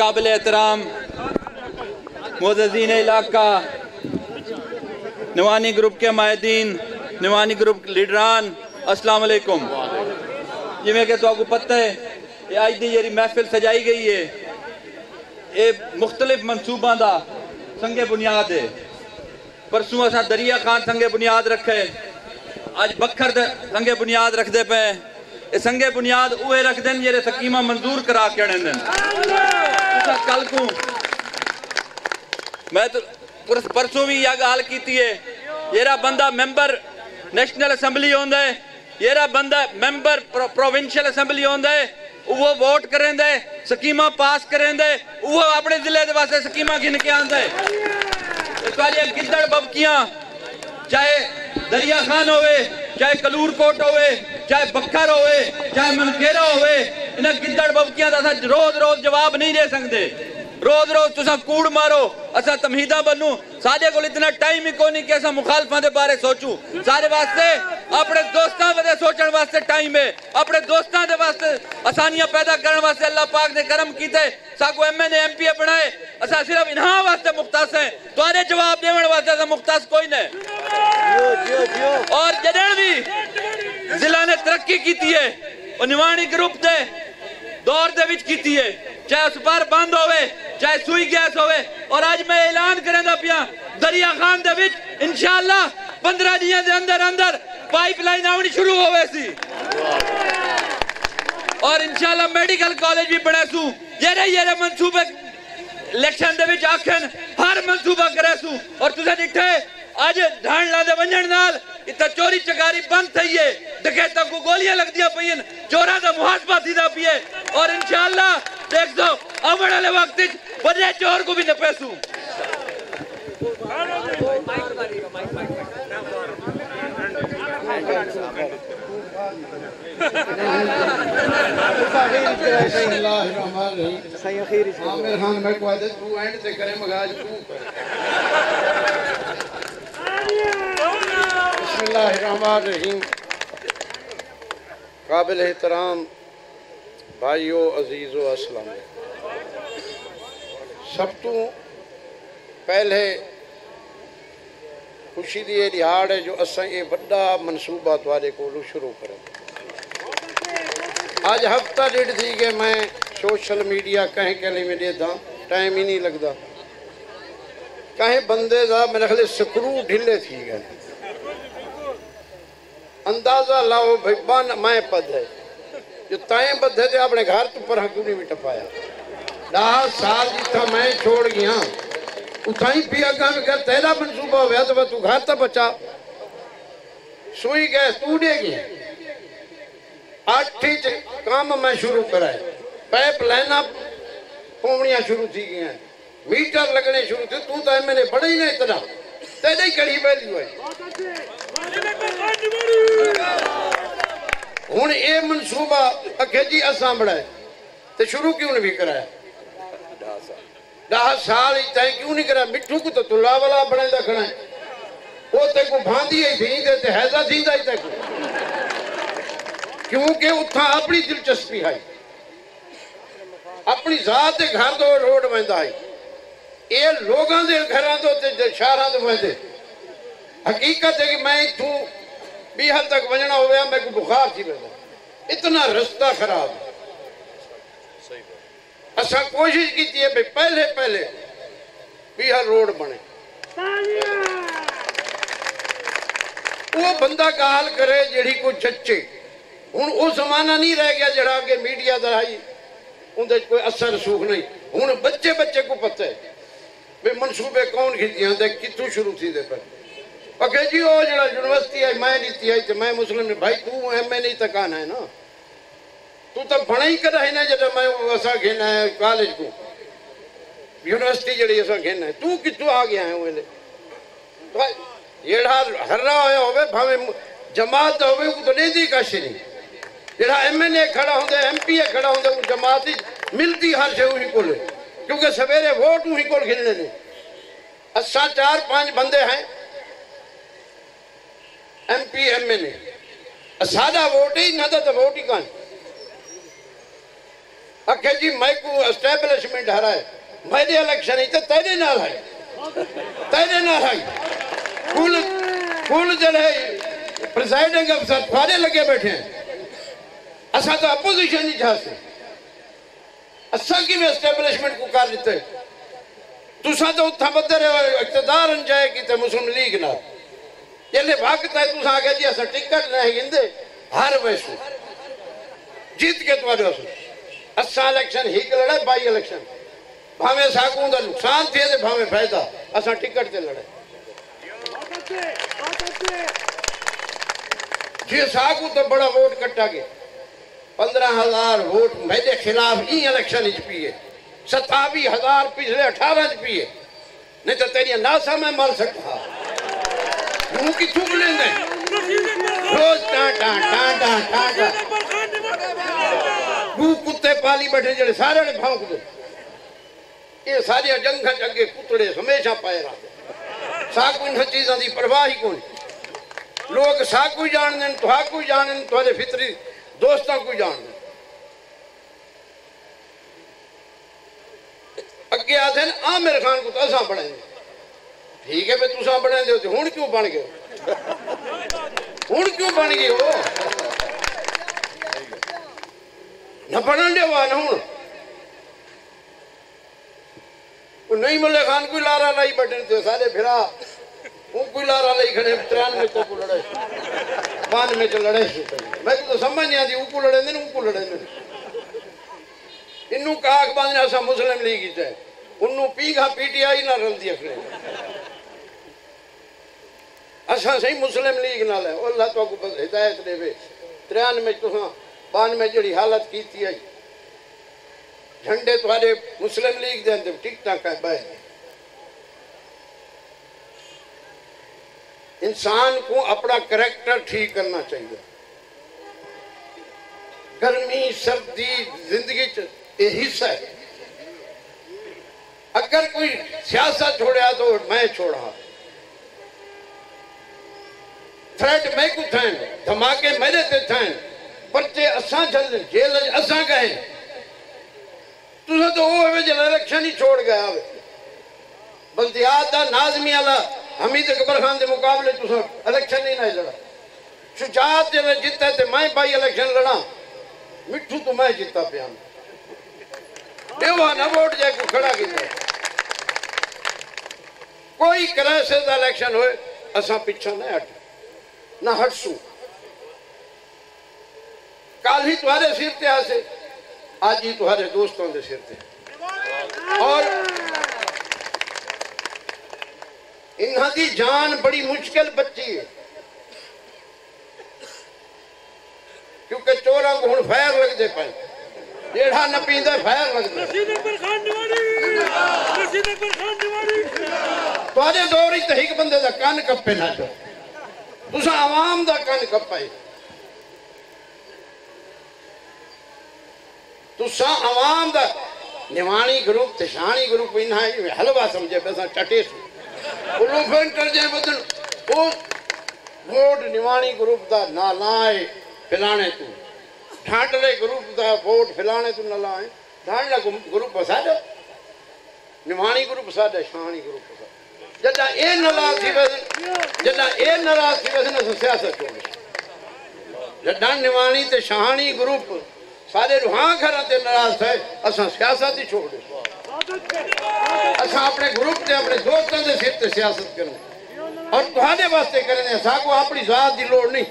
काबिल एहतराम मुअज़्ज़िज़ीन इलाका, नवानी ग्रुप के माहिदीन, नवानी ग्रुप लीडरान, अस्सलाम वालेकुम। जिमें कि तो पता है ये अज की जी महफिल सजाई गई है, ये मुख्तलिफ मनसूबों का संगे बुनियाद है। परसों असा दरिया खान संगे बुनियाद रखे, अज बखर संगे बुनियाद रखते पे। ये संगे बुनियाद उहे रखते हैं जेरे स्कीमा मंजूर करा के आने देन। कल को मैं तो परसों भी यह गाल की है, येरा बंदा मेंबर नेशनल असैम्बली होंदा है, येरा बंदा मेंबर प्रोविंशियल असैम्बली होंदा है, वो वोट करें दे, स्कीमा पास करें दे, वो अपने जिले के वास्ते स्कीमा गिन के आंदा है। गिद्दड़ बबकियां चाहे दरिया खान होवे, चाहे कलूरकोट होवे, चाहे बखर होवे, चाहे मनकेरा होवे, इन्हें गिद्दड़ बबकियां दा रोज रोज जवाब नहीं दे सकते। रोज रोज तुसा कूड़ मारो, असा तमहीदा बनू, साडे कोल इतना टाइम ही कोई नहीं कि असा मुखालफां दे बारे सोचू। सारे वास्ते अपने दोस्तां बारे सोचण वास्ते टाइम है, अपने दोस्तां दे वास्ते आसानियां पैदा करने वास्ते अल्लाह पाक ने करम कीते, साको एमएनए एमपी बनाए। असा सिर्फ इन्हां वास्ते मुख्तास है, तुहारे जवाब देवण वास्ते असा मुख्तास कोई नहीं। और जडण भी जिला ने तरक्की की है, और निवाणी ग्रुप दे दौर दे विच कीती है, चाहे उस पर बंद होवे, चाहे सुई गैस होवे। और आज मैं ऐलान करेंदा पिया, दरिया खान दे विच इंशाअल्लाह 15 दिनों के अंदर अंदर पाइपलाइन आनी शुरू होवे सी, और इंशाअल्लाह मेडिकल कॉलेज भी बने सू। ये मंसूबे इलेक्शन दे विच आखन हर मंसूबा करे सू। और तुसें दिखे आज ढाण लादे वंजण नाल इतना चोरी चकारी बंद थई है, डकैतां को गोलियां लगदियां पईन, चोरां दा मुहासबा थीदा पिए। और इंशाअल्लाह देख दो आवण वाले वक्त विच वड्डे चोर को भी नपेसू। आमिर खान मैं को आदत तू एंड से करे मगाज तू बिस्मिल्लाहिर्रहमानिर्रहीम। काबिल एहतराम भाइयों, अजीज़ो, अस्सलाम वालेकुम। सब तो पहले खुशी की दिहाड़ है जो असा ये बड़ा मनसूबा तुहाडे कोलों शुरू करें। आज हफ्ता डेढ़ थी कि मैं सोशल मीडिया कहीं कहने में देता, टाइम ही नहीं लगता। कहीं बंदे का मेरे ख्याल स्क्रू ढीले थी गए। अंदाजा लाओ भाई बन मैं पद है जो तय बद है, अपने घर तो पर क्यों नहीं टपाया। 10 साल जितना मैं छोड़ गया उठाई भी अगर कर तेरा मनसूबा हो तो तू घर तो बचा। सुई गैस तू देगी 8 काम मैं शुरू कराए, पाइप लाइना पौनिया शुरू थी गई, मीटर लगने शुरू थे। तू तो मैंने बड़े ही नहीं इतना तेरे ही कड़ी वैल्यू है। हुण ये मनसूबा अखे जी असा बढ़ाए तो शुरू क्यों नहीं भी कराया। 10 साल तय क्यों नहीं कराया। मिठू को तो तुला वाला बने रखना है, वो ते को भांदी ही थी ते हैजा थी ते को, क्योंकि उथा अपनी दिलचस्पी है, अपनी जात के घर तो रोड बंदा है। ये लोगों के घर तो शहर तो बंदे हकीकत है कि मैं इतू बिहार तक वजना हो गया, मेरे को बुखार थी पैदा, इतना रास्ता खराब। असा कोशिश की है भाई पहले पहले बिहार रोड बने। वो बंदा गाल करे जेड़ी को जच्चे। हुण वो जमाना नहीं रह गया जड़ा के मीडिया का आई उनके कोई असर सूख नहीं। हुण बच्चे बच्चे को पता है भाई मनसूबे कौन खिंचे कितों शुरू थी दे पर अगे जी वो जरा यूनिवर्सिटी है मैं नीति आई तो मैं मुस्लिम ने भाई तू एम ए नहीं तकाना है ना, तू तो बना ही कर है ना। जब मैं असा खेना है कॉलेज को यूनिवर्सिटी जड़ी असा खेना है, तू कितों आ गया है वेले जेड़ा हर्रा होया होवे भावे जमात होवे वो तो नहीं दी कश नहीं। जेड़ा एमएनए खड़ा होंदे एमपी खड़ा होंदे वो जमात ही मिलती हर शे उही कोल, क्योंकि सवेरे वोट उही कोल खेलने ने। असा 4-5 बंदे हैं एमपी एमएनए, सादा वोट ही ना तो वोट ही कान। आखे जी मैं को एस्टैब्लिशमेंट हराए मेरे इलेक्शन ही तो तेरे नाल है तेरे नाल है कुल कुल जड़े प्रिजाइडिंग अफसर थोड़े लगे बैठे हैं असा तो अपोजिशन ही जा से असा की भी एस्टैब्लिशमेंट को कर देते तुसा तो उठा बदर इक़्तिदार जाए कि मुस्लिम लीग ना जल्ले वक्त है तुसा आगे जी असा टिकट नहीं गिंदे हर वैसे जीत के तुम्हारे असा इलेक्शन ही लड़े बाई इलेक्शन भावे साकू का नुकसान थे तो भावे फायदा असा टिकट से लड़े जी साकू तो बड़ा वोट कट्टा गया 15,000 वोट मेरे खिलाफ ही इलेक्शन पिए 27,000 पिछले 18 पिए नहीं तो तेरी नासा में मर सकता मुंह की थूक लेंगे रोज टाटा टाटा टाटा तू कुत्ते पाली बैठे जड़े सारे ने भौंक दो ये सारी जंग अगे कुतड़े हमेशा पाए रहा साकू इन चीजों की परवाह ही कौन लोग साकू जान दें तुहाकू जान तुम्हारे फितरी दोस्तों को जान दें अगे आते आमिर खान को तो असा बने ठीक है भाई तुसा बने दो हूं क्यों बन गए हूं क्यों बन गए हो न बनन दे वा न हूं नहीं मल्ले खान कोई लारा लाई बैठे थे सारे फिरा वो कोई लारा लाई खड़े 93 को लड़े 92 च लड़े मैं तो समझ नहीं आती ऊको लड़े ने ऊको लड़े ने इन्नू काख बांधने असा मुस्लिम लीग है उन्नू पीघा पीटीआई ना रलदी अखड़े असा सही मुस्लिम लीग नाल है अल्लाह तो को बस हिदायत देवे 93 तुसा 92 जड़ी हालत कीती है झंडे तुम्हारे मुस्लिम लीग दे अंदर टिकटा का बाय इंसान को अपना करैक्टर ठीक करना चाहिए गर्मी सर्दी जिंदगी ये हिस्सा है अगर कोई सियासत छोड़ा तो मैं छोड़ा थ्रेट मैं को थे धमाके मेरे ते थे परचे असा चल जेल असा गए तुझे तो वो जल इलेक्शन ही छोड़ गया बल्दियात दा नाज़मी वाला हमीद अकबर खान के मुकाबले तुसा इलेक्शन ही नहीं लड़ा शुजात जब जीता तो मैं भाई इलेक्शन लड़ा मिठू तो मैं जीता पिया देवा ना वोट जाए को खड़ा किया कोई क्राइसिस का इलेक्शन होए असा पिछा नहीं हट ना हटसू कल ही तुम्हारे सिर ते आसे आज ही तुम्हारे दोस्तों के सिर ते और इन्हां दी जान बड़ी मुश्किल बची है क्योंकि चोरा को हुण फैर लगते पे जेड़ा न पींदा फैर लगदा तुहाडे दौर च एक बंदे दा कन कप्पे ना जो तुसा आवाम दा कन कप्पे तुसा आवाम दा निवाणी ग्रुप ते शानी ग्रुप इन्हां हलवा समझे बसा टटे वोट निवाणी ग्रुप का ना लाए फिलाने तू ढांडले ग्रुप का वोट फिलाने तू ना लाए ढांडला ग्रुप साडा निवाणी ग्रुप साडा शानी ग्रुप जदा ए नाराज थी वसन जदा ए नाराज थी वसन सियासत छोड़ जदा निवाणी ते शानी ग्रुप सारे रुहां घर ते नाराज थे असा सियासत ही छोड़ असा अपने ग्रुप से अपने दोस्तों के सिर से सियासत करें और तुम्हारे वास्ते करें साको अपनी जात की लोड़ नहीं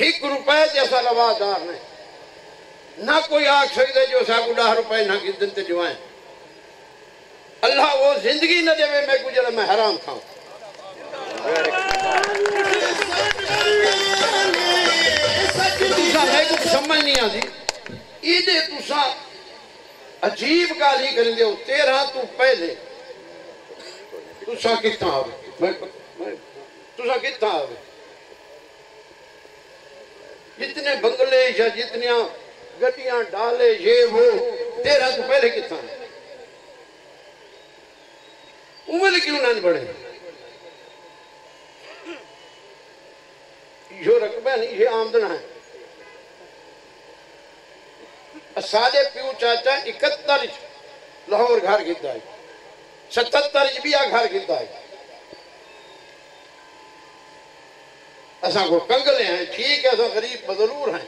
एक रुपए जैसा रवादार नहीं ना कोई आख सकते जो साको 10 रुपए ना कि दिन ते जुआए अल्लाह वो जिंदगी न देवे मैं कुछ मैं हराम खाऊं समझ नहीं आती इधे तुसा अजीब गाली कर दो 13 तू पहले तुसा कितना आवे तुसा कितना आवे जितने बंगले या जितनिया गड्डियां डाले ये वो 13 तू पहले कितना उम्र क्यों ना बढ़े यो रकबा नहीं, ये आमदन है। साढ़े प्यू चाचा 71 लाहौर घर गिरता है, 77 भी घर गिरता है। असा को कंगले हैं, ठीक है, असा गरीब जरूर हैं,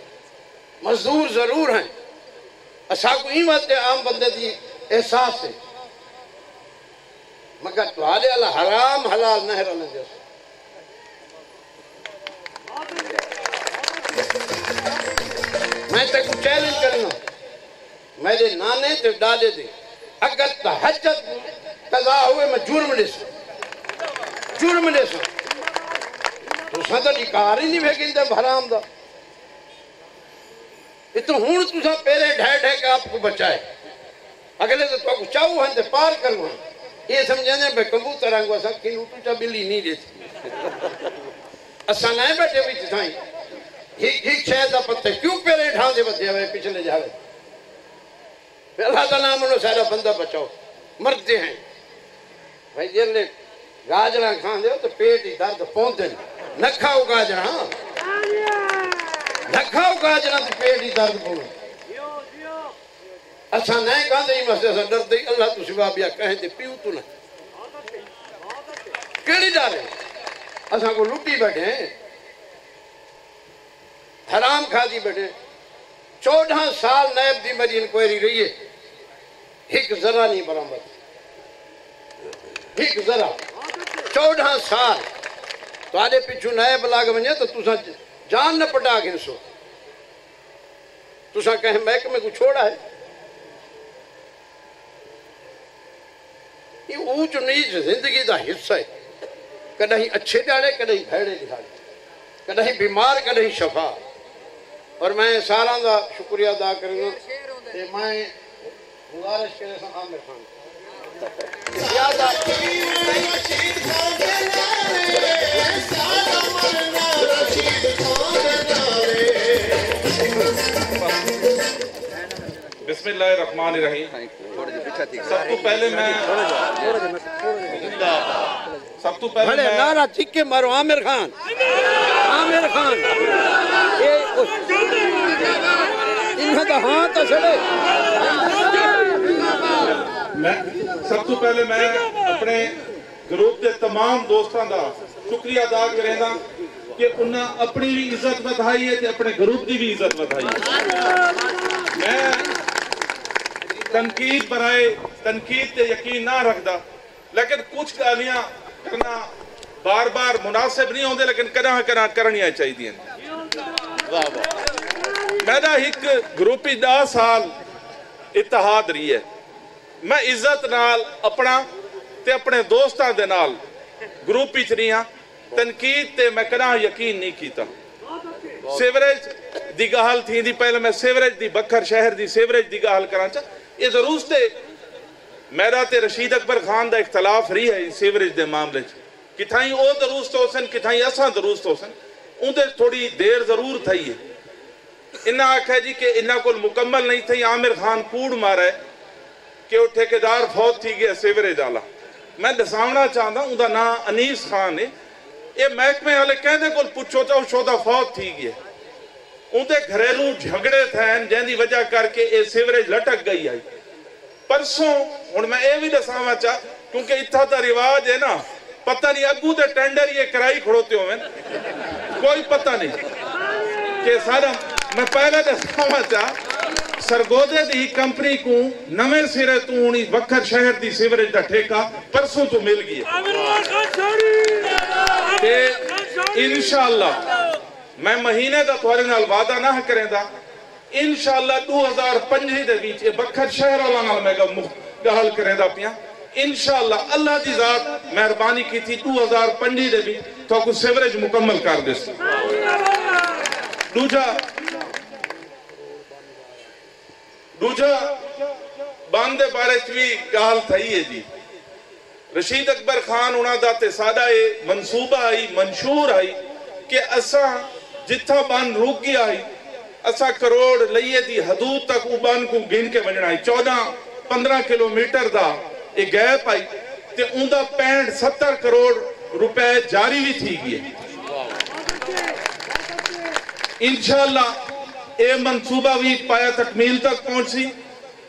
मजदूर जरूर हैं, असा को ही बात आम बंदे की एहसास है, मगर तुम्हारे अल्लाह हराम हलाल न रहने दे। मैं तेको चैलेंज करना, मेरे नाने ते दादे दे अगर तहज्जुद कज़ा हुए मैं जुर्म ॾिसां, जुर्म ॾिसां तुसां तो इकार ही नहीं वेगिंदे हराम दा। इतो हुण तुसां पहिरें ढह ढह के आपको बचाए, अगले तो तुमको चाहू हैं ते पार करूँ, ये समझने भाई कबूतर आंगू असा किनू टूटा बिल्ली नहीं देती, असा ना बैठे भी साईं एक शहर का पत्ते क्यों पहिरें ठां दे बचे हुए पिछले जावे। अल्लाह का नाम लो सारा बंदा बचाओ, मरते हैं भाई जिले गाजरा खाते हो तो पेट ही दर्द पहुंचते न खाओ गाजरा, न खाओ गाजरा तो पेट ही दर्द पहुंचे। अच्छा नहीं कहते ही मसले से डरते ही अल्लाह तू सिवा बिया कहते पीऊ तू ना केड़ी डरे, असा को लुटी बैठे हराम खादी बैठे। 14 साल नायब दी मेरी इंक्वायरी रही है, एक जरा नहीं बरामद, एक जरा 14 साल तुहाडे पिछू नायब लाग वने तो तुसा जान न पटा के सो, तुसा कहे महकमे को छोड़ा है। ये ऊंच नीच जिंदगी का हिस्सा है, कहीं अच्छे ॾाड़े कहीं भैड़े ॾाड़े, कहीं बीमार कहीं शफा। और मैं सारा का शुक्रिया अदा करूँगा, मैं गुजारिश करे आमिर खान बिस्मिल्लाहिर्रहमानिर्रहीम। सबसे पहले मैं नारा चिक्के मारो आमिर खान, आमिर खान इन्हें तो हाथ छड़े। सबसे पहले मैं अपने ग्रुप के तमाम दोस्तों का शुक्रिया अदा करेगा कि उन्हें अपनी भी इज्जत बढ़ाई है, अपने ग्रुप की भी इज्जत बढ़ाई है। मैं तनकीद बराए तनकीद से यकीन ना रखता, लेकिन कुछ गालियां करना बार बार मुनासिब नहीं होंगे, लेकिन कदा कदा करनी चाहिए। मेरा एक ग्रुप 10 साल इतिहाद रही है, मैं इज्जत नाल अपना ते अपने दोस्तों के नाल ग्रुप विच रही हाँ। तनकीद ते मैं कदा यकीन नहीं किया। सीवरेज की गल थी पहले मैं सीवरेज की बखर शहर की सीवरेज की गल करा, ये जरूर से मेरा ते रशीद अकबर खान का इख्तलाफ रही है सीवरेज के मामले कि थाई वो दुरुस्त हो सन कि थाई असा दुरुस्त हो सन, उनसे थोड़ी देर जरूर थी है। इन्हें आख्या जी कि इन्हों को मुकम्मल नहीं थी। आमिर खान कूड़ मारा है कि वो ठेकेदार फौत थी गया सीवरेज वाला। मैं दसावना चाहता उनका नाम अनीस खान है। ये महकमे वाले कहते को पुछो तो शोदा फौत थी गया, उनके घरेलू झगड़े थे जिंदी वजह करके ये सीवरेज लटक गई आई। परसों हूँ मैं ये भी दसावा चाह, क्योंकि इतना तो रिवाज है ना, पता नहीं अगू तो टेंडर ये कराई खड़ोते हो, कोई पता नहीं कि सारा। मैं पहले दसावा चाह सरगोदे की कंपनी को नवे सिरे तू वखर शहर की सीवरेज का ठेका परसों तो मिल गया। इंशाअल्लाह मैं महीने का थोड़े नाल वादा ना करेंदा, इंशाअल्लाह 2025 दे विच ये बखर शहर वाला नाल मैं गल करेंदा पिया। इंशाअल्लाह अल्लाह दी जात मेहरबानी की थी 2025 दे विच तो को सीवरेज मुकम्मल कर देस। दूजा बंद बारे भी गल थी है जी। रशीद अकबर खान उन्होंने ते साडा ये मनसूबा आई मंशूर आई कि असा जिथा बन रुक गया है असा करोड़ लइए दी हदूद तक बन को गिन के वजना है। 14-15 किलोमीटर का एक गैप आई ते उनका 65-70 करोड़ रुपए जारी भी थी गए। इंशाअल्लाह ये मनसूबा भी पाया तकमील तक पहुंची।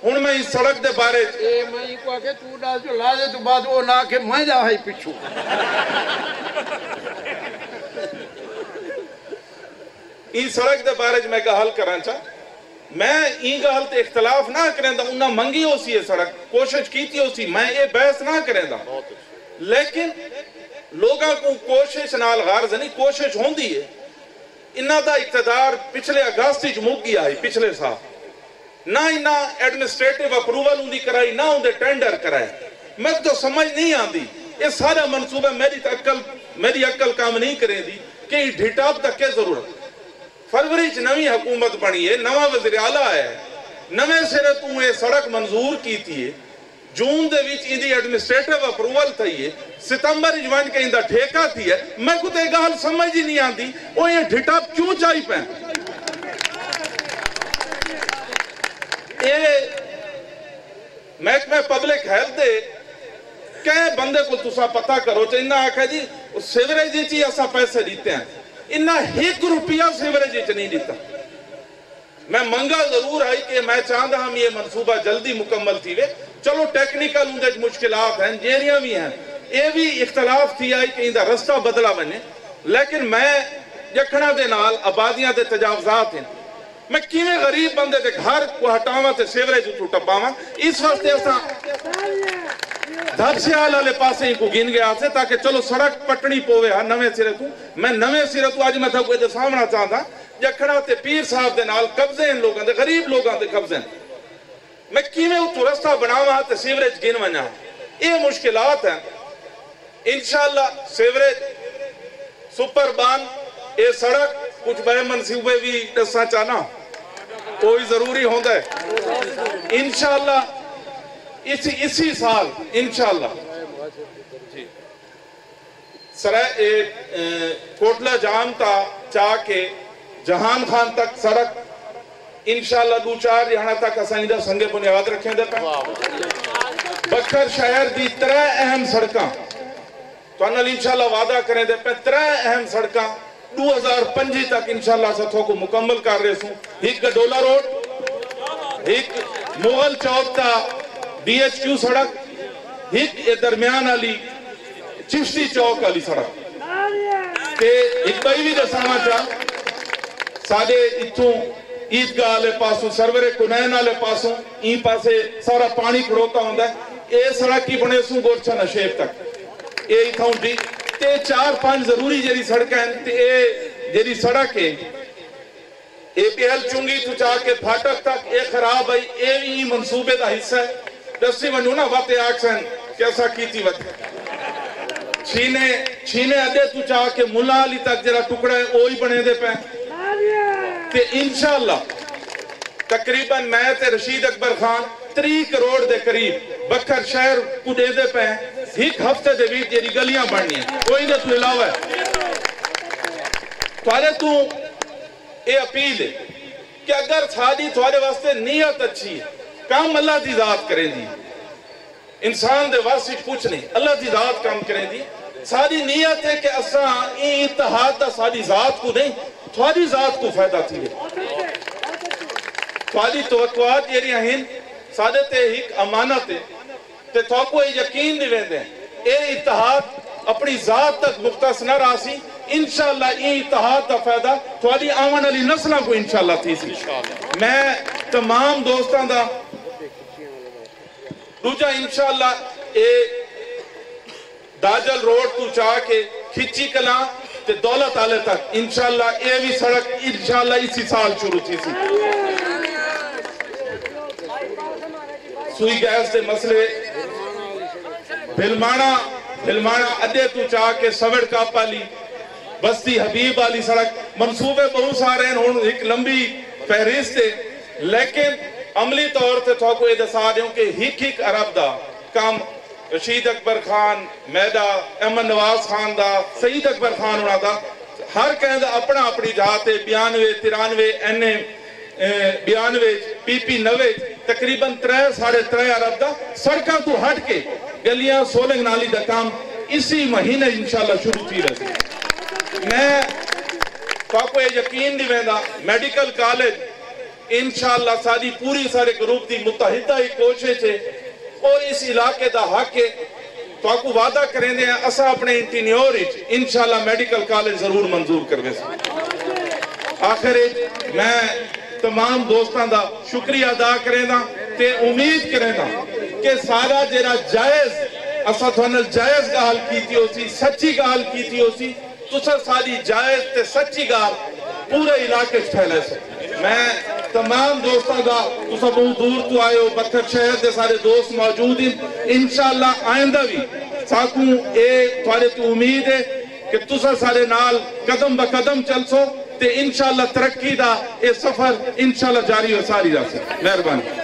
हुण मैं इस सड़क के बारे मैं को आके तू डाल जो ला दे तो बाद वो ना के मैं जा है पिछू इस सड़क के बारे मैं गल करा चाह। मैं ई गल ते इख्तलाफ ना करेंदा, उन्हें मंगी हो सी सड़क कोशिश की सी, मैं ये बहस ना करेंदा, लेकिन लोगों को कोशिश नाल गारज नहीं, कोशिश होंदी है। इन्हां दा इख्तिदार पिछले अगस्त च मुक गया है, पिछले साल ना इन्ना एडमिनिस्ट्रेटिव अप्रूवल उनकी कराई ना उनके टेंडर कराए। मैं तो समझ नहीं आती ये सारा मनसूबा मेरी अक्ल काम नहीं करेंदी कि ढिटाप तक क्या जरूरत। फरवरी च नवी हुकूमत बनी है, नवा वज़ीर आला है, नवे सिरे तू ये सड़क मंजूर की है, जून दे विच इंदी एडमिनिस्ट्रेटिव अप्रूवल थी है, सितंबर च वन के इंदा ठेका थी है। मैं को ते गल समझ ही नहीं आती वो ये ढिटाप क्यों चाहिए पे। महकमे पब्लिक हेल्थ दे कई बंदे को तुसा पता करो तो इन्ना आखा जी सीवरेज ही असा पैसे दीते हैं, इन्ना एक रुपया सीवरेज नहीं दिता। मैं मंगा जरूर आई कि मैं चाहता हम ये मनसूबा जल्दी मुकम्मल थी वे। चलो टेक्निकल उनके मुश्किलात हैं जेरिया भी हैं, ये भी इख्तलाफ थी आई कि इनका रस्ता बदला बने, लेकिन मैं जखना दे नाल आबादियां दे तजावजात हैं, मैं किवें गरीब बंदे के घर को हटावा ते सीवरेज उतों टपावा। इस वास्ते असा धरसियाल वाले पासे को गिन गया से ताकि चलो सड़क पटनी पोवे नवे सिरे तू। मैं नवे सिरे तू अज मैं तो सामना चाहता जखड़ा ते पीर साहब के नाल कब्जे इन लोगों के, गरीब लोगों के कब्जे, मैं किवें उतों रस्ता बनावा ते सीवरेज गिन वना। ये मुश्किलात हैं। इंशाअल्लाह सीवरेज सुपर बान ये सड़क कुछ बड़े मनसूबे भी दसा चाहना कोई जरूरी होता है। इंशाअल्लाह इसी साल इंशाअल्लाह सराय कोटला जाम ता चा के जहान खान तक सड़क इंशाअल्लाह 2-4 रिहाना तक असा इधर संगे बुनियाद रखें दे पे। बखर शहर दी 3 अहम सड़कां तो इंशाअल्लाह वादा करें दे पे। 3 अहम सड़कां 2025 तक इंशाअल्लाह सथों को मुकम्मल कर रहे सूं। एक गडोला रोड, एक मुगल चौक ता DHQ सड़क, एक दरमियान वाली चिश्ती चौक वाली सड़क ते एक बई भी दसावा चाह साडे इथों ईदगाह वाले पासों सरवरे कुनैन वाले पासों ई पासे सारा पानी खड़ोता होंदा है। ये सड़क की बने सूं गोरछा नशेब तक ये इथों दी ते 4-5 जरूरी जेरी सड़क हैं ते ये जेरी सड़क है APL चुंगी तो जाके फाटक तक ये खराब है। ये भी मनसूबे का हिस्सा है। दसी वनू ना वाते आखसन कैसा कीती वत छीने अदे तू चाह के मुला अली तक जरा टुकड़ा है वो ही बने दे पे ते इंशाअल्लाह तकरीबन मैं ते रशीद अकबर खान 3 करोड़ दे करीब बखर शहर को दे दे पे। एक हफ्ते दे बीच जेरी गलियां बननी है कोई ना तू इलावा थारे तू ये अपील है कि अगर साड़ी थोड़े वास्ते नीयत अच्छी है, काम अल्लाह की जात करेंगी, इंसान दे वास्ते कुछ नहीं, अल्लाह की जात काम करेंगी। सारी नीयत है कि असा इत्तेहाद दा सारी जात को नहीं थोड़ी जात को फायदा थी थोड़ी तवक्कुआत जेरियां हैं सादे ते एक अमानत है ते थोको यकीन दिवेंदे ए इत्तेहाद अपनी जात तक मुख्तस न रासी। इंशाअल्लाह ये इत्तेहाद का फायदा थोड़ी आवन वाली नस्लों को इंशाअल्लाह थी सी। मैं तमाम दोस्तों का दूजा इंशाअल्लाह ये दाजल रोड तू चाह के खिची कला ते दौलत आले तक इंशाअल्लाह ये भी सड़क इंशाअल्लाह इसी साल शुरू थी सी। सुई गैस के मसले भिलमाना अड्डे तू चाह के सवड़ काप वाली बस्ती हबीब वाली सड़क मनसूबे बहुत सारे हैं। हुण एक लंबी फहरिस्त है लेकिन अमली तौर पर थोको ये दसा दूं कि हिक अरब दा काम रशीद अकबर खान मैदा अहमद नवाज खान दा सईद अकबर खान होना दा हर कहता अपना अपनी जात है। 92 93 NA 92 PP 90 तकरीबन 3-3.5 अरब दा सड़कों तो हट के गलियां सोलंग नाली का काम इसी महीने इंशाअल्लाह शुरू थी रही। मैं तो यकीन नहीं वेंदा मेडिकल कॉलेज इंशाअल्लाह सारी पूरी सारे ग्रुप की मुतहिदा ही कोशिश है और इस इलाके का हक है। तो वादा करेंगे असा अपने इंटीन्योर इंशाअल्लाह मेडिकल कॉलेज जरूर मंजूर करवे। आखिर मैं तमाम दोस्तों का शुक्रिया अदा करेगा ते उम्मीद करेगा कि सारा जरा जायज असा थोड़े जायज गाल की सच्ची गाल की तुसा सारी जायज ते सच्ची गाल पूरे इलाके फैले से। मैं तमाम दोस्तों का तुसा बहुत दूर तो आए हो बखर शहर के सारे दोस्त मौजूद हैं। इंशाअल्लाह आइंदा भी साकू ए थोड़े तो उम्मीद है कि तुसा सारे नाल कदम ब कदम चलसो ते इंशाअल्लाह तरक्की दा ये सफर इंशाअल्लाह जारी हो सारी रहे। मेहरबानी।